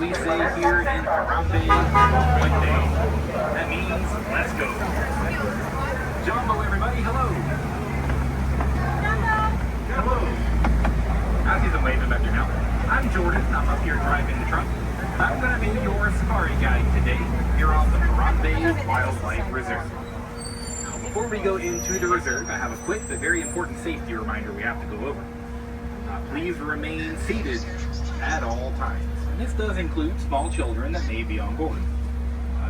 we say here in Harambe, Monday. That means let's go. Jumbo, everybody, hello. Hello. I see them waving back there now. I'm Jordan. I'm up here driving the truck. I'm going to be your safari guide today here on the Harambe Wildlife Reserve. Now, before we go into the reserve, I have a quick but very important safety reminder we have to go over. Please remain seated at all times. And this does include small children that may be on board.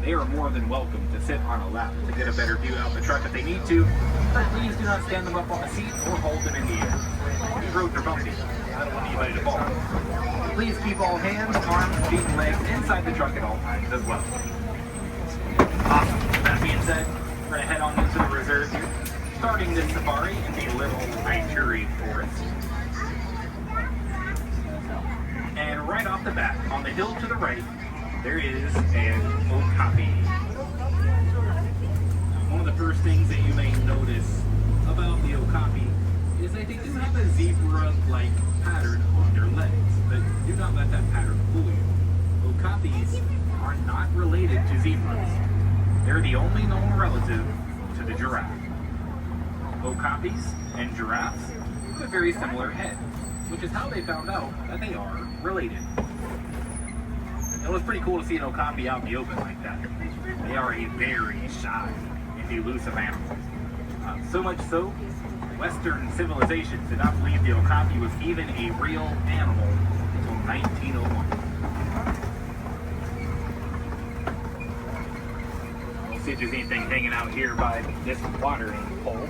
They are more than welcome to sit on a lap to get a better view out the truck if they need to, but please do not stand them up on a seat or hold them in the air. These roads are bumpy. I don't want anybody to fall. Please keep all hands, arms, feet, and legs inside the truck at all times as well. Awesome. That being said, we're going to head on into the reserve here, starting this safari in the Little Ituri Forest. And right off the bat, on the hill to the right, there is an okapi. One of the first things that you may notice about the okapi is that they do have a zebra-like pattern on their legs, but do not let that pattern fool you. Okapis are not related to zebras. They're the only known relative to the giraffe. Okapis and giraffes have a very similar head, which is how they found out that they are related. It was pretty cool to see an okapi out in the open like that. They are a very shy and elusive animal. So much so, Western civilization did not believe the okapi was even a real animal until 1901. We'll see if there's anything hanging out here by this watering hole.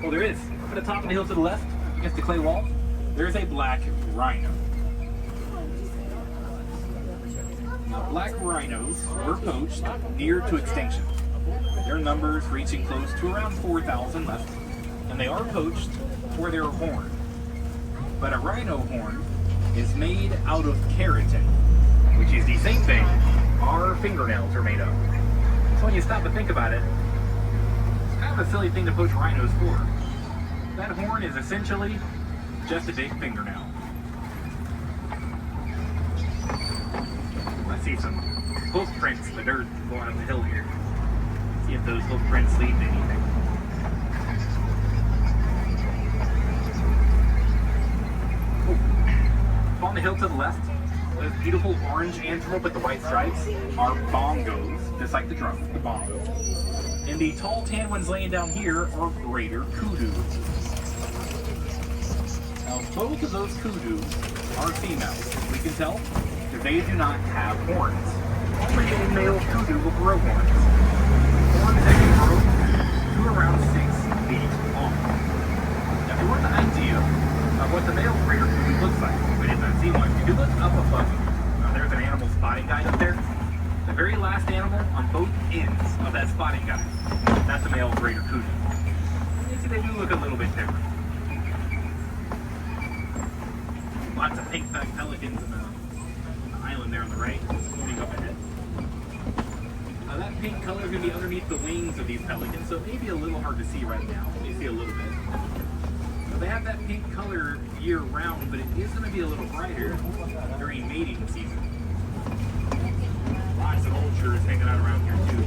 Well, there is. Up at the top of the hill to the left, against the clay wall, there's a black rhino. Now, black rhinos were poached near to extinction. Their numbers reaching close to around 4,000 left, and they are poached for their horn. But a rhino horn is made out of keratin, which is the same thing our fingernails are made of. So when you stop to think about it, it's kind of a silly thing to poach rhinos for. That horn is essentially just a big fingernail. I see some hoof prints in the dirt going up the hill here. See if those hoof prints lead to anything. Oh. On the hill to the left, those beautiful orange antelope with the white stripes are bongos, just like the drum, the bongo. And the tall tan ones laying down here are greater kudus. Now, both of those kudus are females, as we can tell, because they do not have horns. Only a male kudu will grow horns. Horns that can grow to around 6 feet long. Now, if you want the idea of what the male greater kudu looks like, we did not see one. If you look up above you, there's an animal spotting guide up there. The very last animal on both ends of that spotting guide, that's a male greater kudu. You see, they do look a little bit different. Lots of pink-backed pelicans in the island there on the right, floating up ahead. That pink color is going to be underneath the wings of these pelicans, so it may be a little hard to see right now. You see a little bit. They have that pink color year-round, but it is going to be a little brighter during mating season. Lots of vultures hanging out around here too.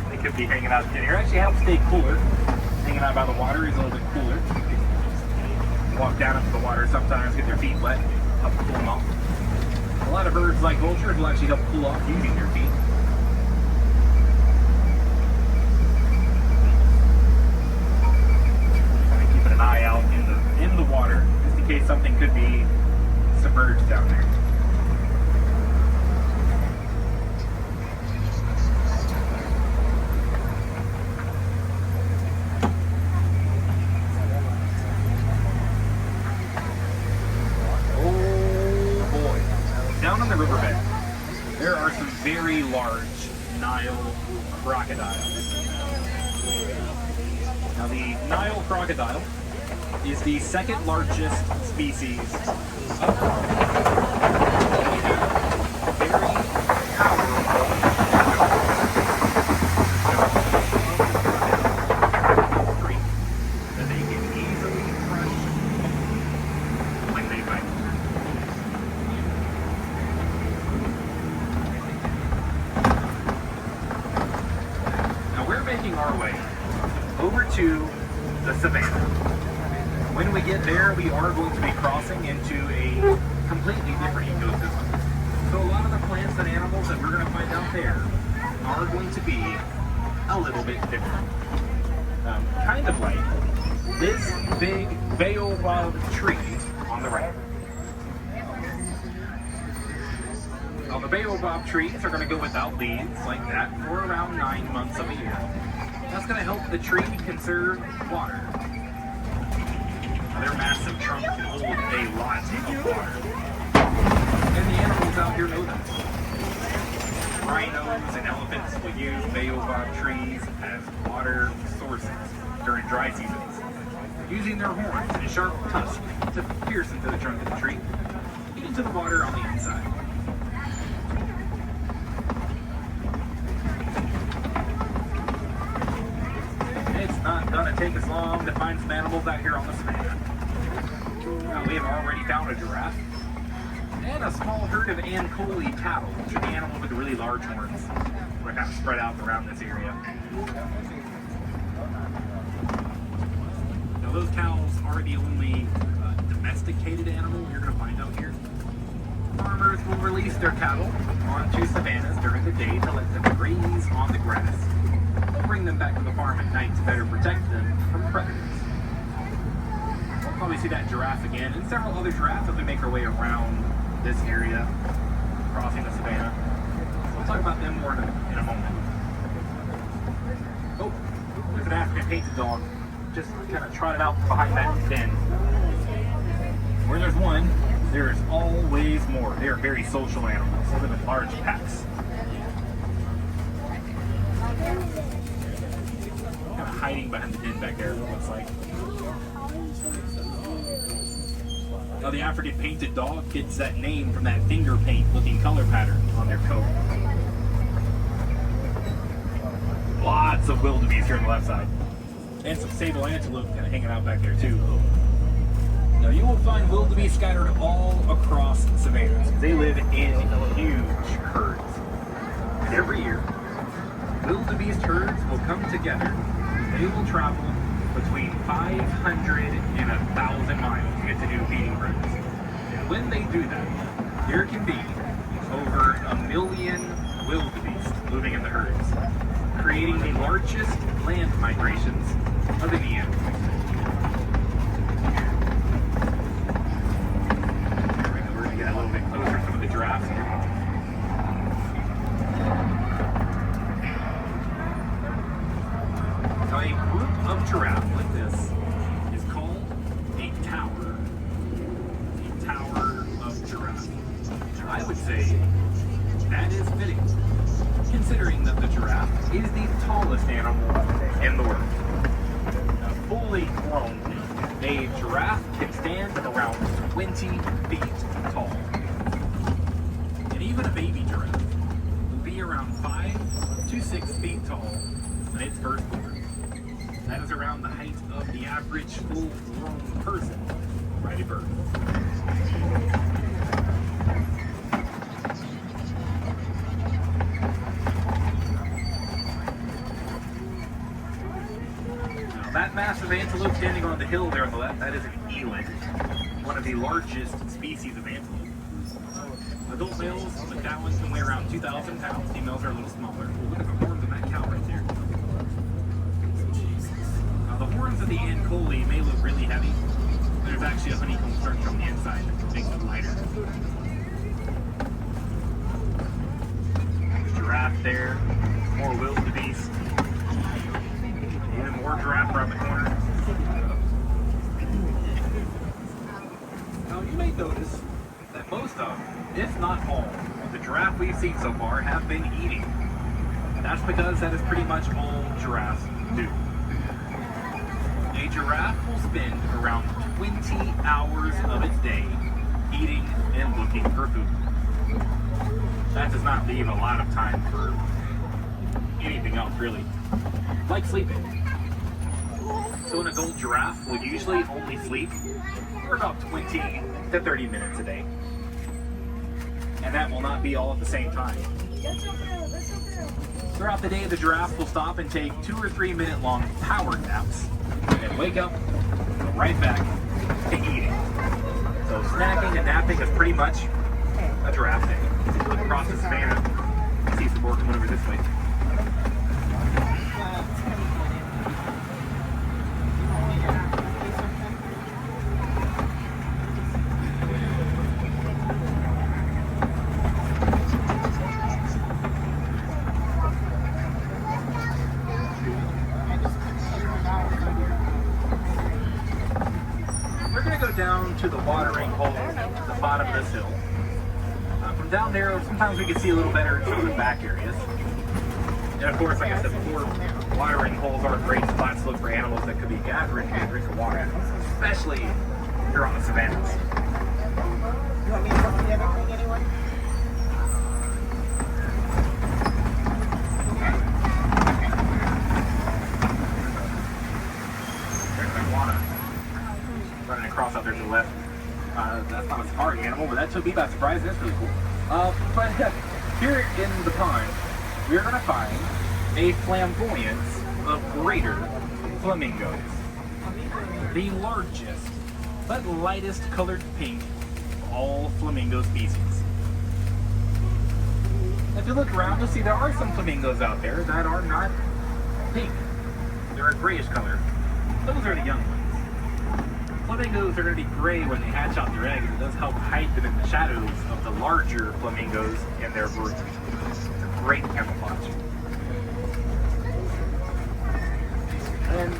They could be hanging out here. It actually helps stay cooler. Hanging out by the water is a little bit cooler. Walk down into the water sometimes, get their feet wet, help cool them off. A lot of birds, like vultures, will actually help cool off using their feet. Kind of keeping an eye out in the water, just in case something could be submerged down there. There are some very large Nile crocodiles. Now, the Nile crocodile is the second largest species of crocodile. They have very powerful strength that they can easily crush when they fight. our way over to the savannah. When we get there, we are going to be crossing into a completely different ecosystem. So a lot of the plants and animals that we're going to find out there are going to be a little bit different. Kind of like this big baobab tree on the right. Now the baobab trees are going to go without leaves like that for around 9 months of a year. That's going to help the tree conserve water. Their massive trunk can hold a lot of water. And the animals out here know that. Rhinos and elephants will use baobab trees as water sources during dry seasons, using their horns and sharp tusks to pierce into the trunk of the tree, getting to the water on the inside. It's not gonna take us long to find some animals out here on the savannah. We have already found a giraffe and a small herd of Ankole cattle, which are the animals with the really large horns. We're kind of spread out around this area. Now those cows are the only domesticated animal you're going to find out here. Farmers will release their cattle onto savannas during the day to let them graze on the grass. They'll bring them back to the farm at night to better protect them from predators. We'll probably see that giraffe again and several other giraffes as we make our way around this area, crossing the savannah. We'll talk about them more in a moment. Oh, there's an African painted dog just kind of trotted out behind that den. Where there's one, there's always more. They are very social animals. They live in large packs. Kind of hiding behind the den back there, it looks like. Now the African painted dog gets that name from that finger paint looking color pattern on their coat. Lots of wildebeest here on the left side. And some sable antelope kind of hanging out back there too. Now you will find wildebeest scattered all across savannas. They live in huge herds. And every year, wildebeest herds will come together. They will travel between 500 and 1,000 miles to get to new feeding grounds. And when they do that, there can be over 1 million wildebeest moving in the herds, creating the largest land migrations of any animal. We're going to get a little bit closer to some of the giraffes here. Now a group of giraffe like this is called a tower. A tower of giraffe. I would say that is fitting, considering that the giraffe is the tallest animal in the world. Now, fully grown, a giraffe can stand around 20 feet tall. And even a baby giraffe will be around 5 to 6 feet tall when it's first born. That is around the height of the average full-grown person right at birth. Now that massive antelope standing on the hill there on the left, that is an eland, one of the largest species of antelope. Adult males, like that one, can weigh around 2,000 pounds. Females are a little smaller. Look at the horns of that cow right there. The horns of the Ankole may look really heavy, but there's actually a honeycomb structure on the inside that makes it lighter. There's giraffe there, more wildebeest, even more giraffe around the corner. Now you may notice that most of, if not all, of the giraffe we've seen so far have been eating. That's because that is pretty much all giraffes do. A giraffe will spend around 20 hours of its day eating and looking for food. That does not leave a lot of time for anything else, really, like sleeping. So an adult giraffe would usually only sleep for about 20 to 30 minutes a day. And that will not be all at the same time. Throughout the day, the giraffes will stop and take 2 or 3 minute long power naps, and wake up, go right back to eating. So snacking and napping is pretty much a giraffe day. If you look across the savannah, you see some more coming over this way. Down to the watering hole at the bottom of this hill. From down there, sometimes we can see a little better in some of the back areas. And of course, like I said before, watering holes are great spots to look for animals that could be gathering a drink of water, especially here on the savannas. You want me to look the other thing, anyone? Running across out there to the left. That's not a safari animal, but that took me by surprise. That's really cool. But here in the pond, we're going to find a flamboyance of greater flamingos. The largest, but lightest colored pink of all flamingo species. If you look around, you'll see there are some flamingos out there that are not pink. They're a grayish color. Those are the young ones. Flamingos are going to be gray when they hatch out their eggs. It does help hide them in the shadows of the larger flamingos in their brood. It's a great camouflage. And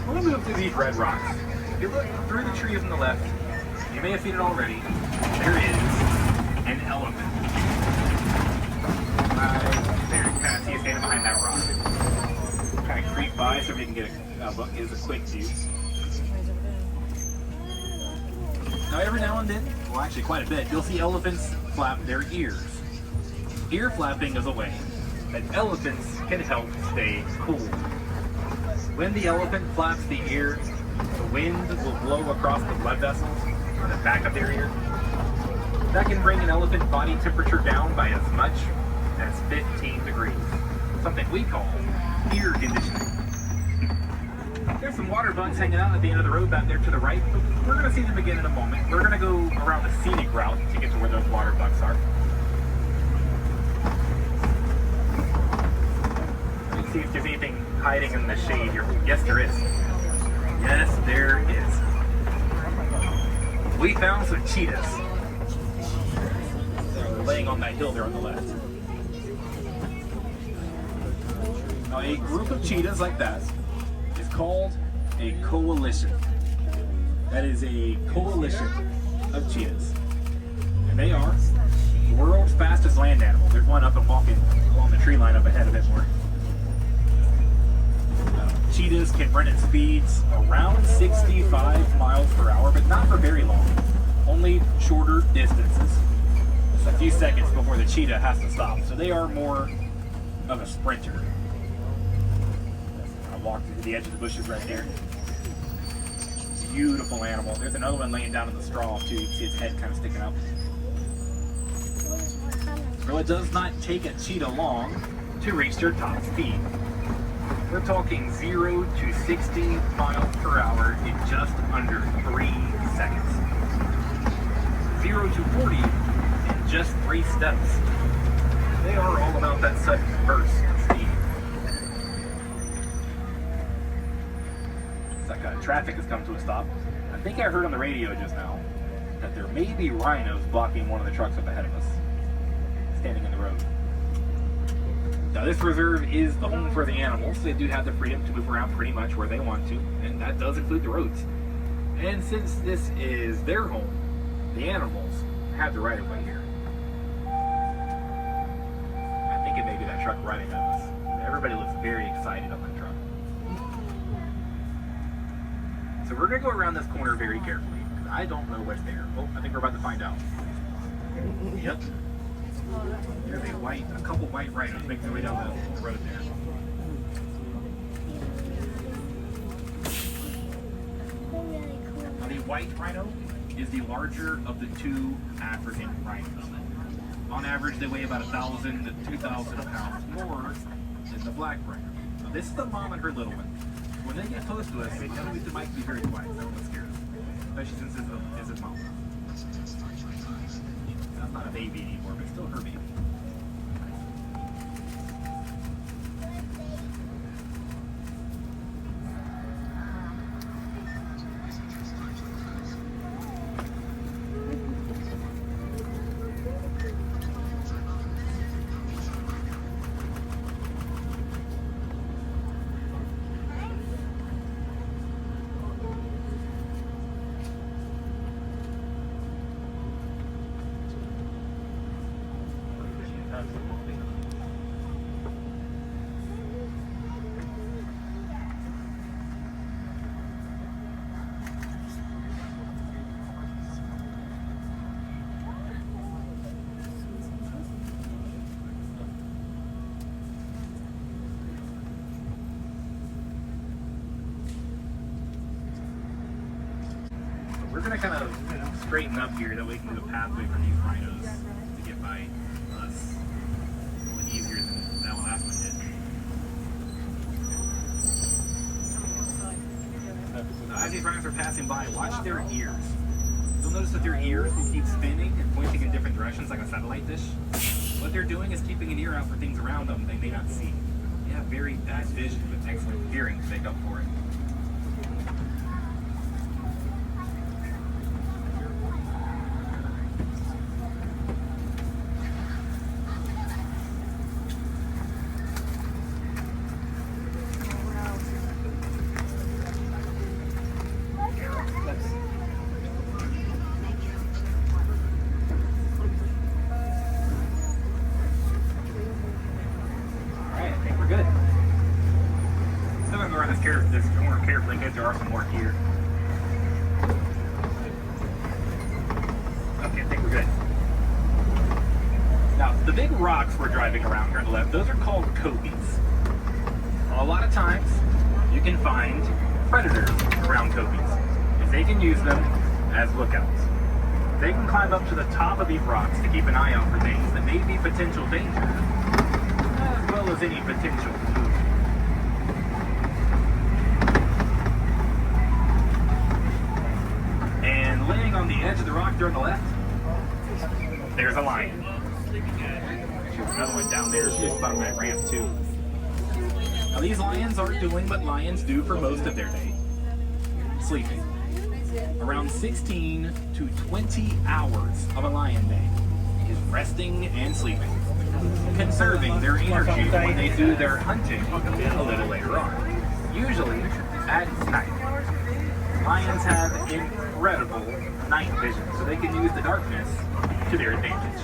we're going to move through these red rocks. If you look through the trees on the left, you may have seen it already. There is an elephant. Right there, you kind of see it standing behind that rock. Kind of creep by so we can get a quick view. Now every now and then, well actually quite a bit, you'll see elephants flap their ears. Ear flapping is a way that elephants can help stay cool. When the elephant flaps the ear, the wind will blow across the blood vessels on the back of their ear. That can bring an elephant body temperature down by as much as 15 degrees. Something we call ear conditioning. There's some water bugs hanging out at the end of the road back there to the right. We're going to see them again in a moment. We're going to go around the scenic route to get to where those water bugs are. Let's see if there's anything hiding in the shade here. Yes, there is. Yes, there is. We found some cheetahs. They're laying on that hill there on the left. Now, a group of cheetahs like that is called a coalition. That is a coalition of cheetahs. And they are the world's fastest land animal. There's one up and walking along the tree line up ahead of it more. Cheetahs can run at speeds around 65 miles per hour, but not for very long. Only shorter distances. Just a few seconds before the cheetah has to stop. So they are more of a sprinter. I walked to the edge of the bushes right there. Beautiful animal. There's another one laying down in the straw too. You can see its head kind of sticking out. Well, it does not take a cheetah long to reach their top speed. We're talking 0 to 60 miles per hour in just under 3 seconds. 0 to 40 in just 3 steps. They are all about that sudden burst of speed. It's like traffic has come to a stop. I think I heard on the radio just now that there may be rhinos blocking one of the trucks up ahead of us, standing in the road. Now, this reserve is the home for the animals. They do have the freedom to move around pretty much where they want to, and that does include the roads. And since this is their home, the animals have the right of way here. I think it may be that truck right ahead of us. Everybody looks very excited on that truck. So we're going to go around this corner very carefully, because I don't know what's there. Oh, I think we're about to find out. Yep. There's a couple white rhinos making their way down the road there. Now the white rhino is the larger of the 2 African rhinos. On average, they weigh about 1,000 to 2,000 pounds more than the black rhino. Now, this is the mom and her little one. When they get close to us, they might be very quiet, so don't scare us. Especially since it's his mom. That's not a baby anymore, but still her baby. We're gonna kind of straighten up here that we can do a pathway for these rhinos to get by us a little easier than that last one did. Now, as these rhinos are passing by, watch their ears. You'll notice that their ears will keep spinning and pointing in different directions like a satellite dish. What they're doing is keeping an ear out for things around them they may not see. They have very bad vision but excellent hearing to make up for it. This more carefully because there are some more here. Okay, I think we're good. Now, the big rocks we're driving around here on the left, those are called copies. A lot of times, you can find predators around copies, if they can use them as lookouts. They can climb up to the top of these rocks to keep an eye out for things that may be potential danger, as well as any potential food. Laying on the edge of the rock there on the left, there's a lion. There's another one down there. She's about that ramp too. Now these lions aren't doing what lions do for most of their day. Sleeping. Around 16 to 20 hours of a lion day is resting and sleeping, conserving their energy when they do their hunting a little later on, usually at night. Lions have incredible night vision, so they can use the darkness to their advantage.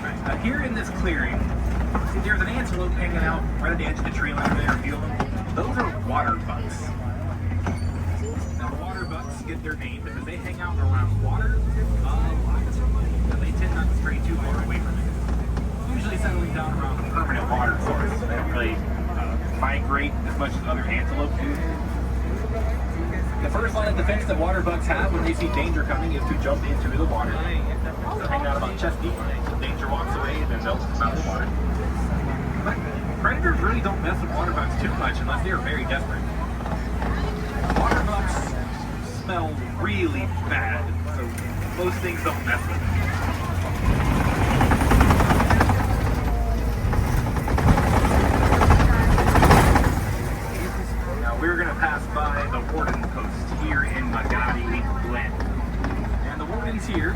Right, here in this clearing, see there's an antelope hanging out right at the edge of the tree line there. Feel them? Those are water bucks. Now the water bucks get their name because they hang out around water a lot. They tend not to stray too far away from it. Usually settling down around a permanent water source. They don't really migrate as much as other antelope do. The first line of defense that water bucks have when they see danger coming is to jump into the water. They'll hang out about chest deep until danger walks away, and then they'll come out of the water. But predators really don't mess with water bucks too much unless they are very desperate. Water bucks smell really bad, so most things don't mess with them. We're going to pass by the warden post here in Magadi Glen. And the wardens here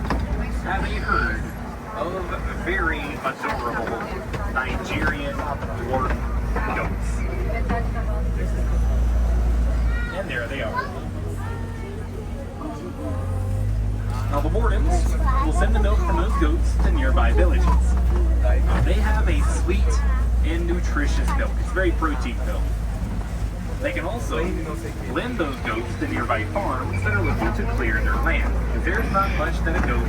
have a herd of very adorable Nigerian dwarf goats. And there they are. Now the wardens will send the milk from those goats to nearby villages. They have a sweet and nutritious milk. It's very protein filled. They can also lend those goats to nearby farms that are looking to clear their land, because there's not much that a goat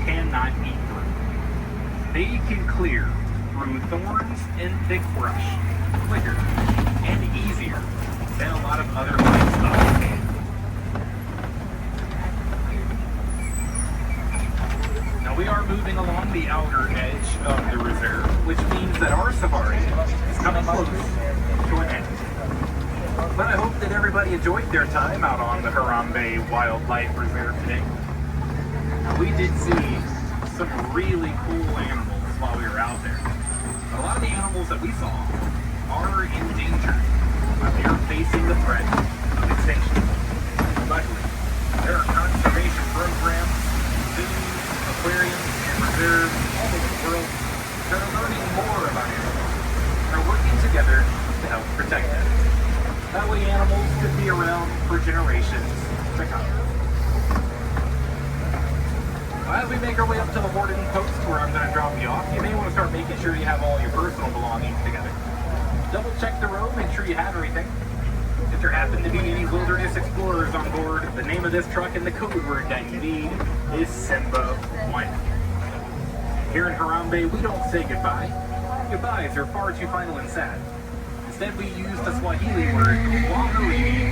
cannot eat through. They can clear through thorns and thick brush, quicker, and easier than a lot of other livestock. Now we are moving along the outer edge of the reserve, which means that our safari is coming close to an end. But I hope that everybody enjoyed their time out on the Harambe Wildlife Reserve today. Now, we did see some really cool animals while we were out there. But a lot of the animals that we saw are endangered. They are facing the threat of extinction. Luckily, there are conservation programs, zoos, aquariums, and reserves all over the world that are learning more about animals and are working together to help protect them. That way animals could be around for generations to come. As we make our way up to the Warden Post where I'm going to drop you off, you may want to start making sure you have all your personal belongings together. Double check the road, make sure you have everything. If there happen to be any wilderness explorers on board, the name of this truck and the code word that you need is Simba 1. Here in Harambe, we don't say goodbye. Goodbyes are far too final and sad. Instead, we use the Swahili word Wahariri,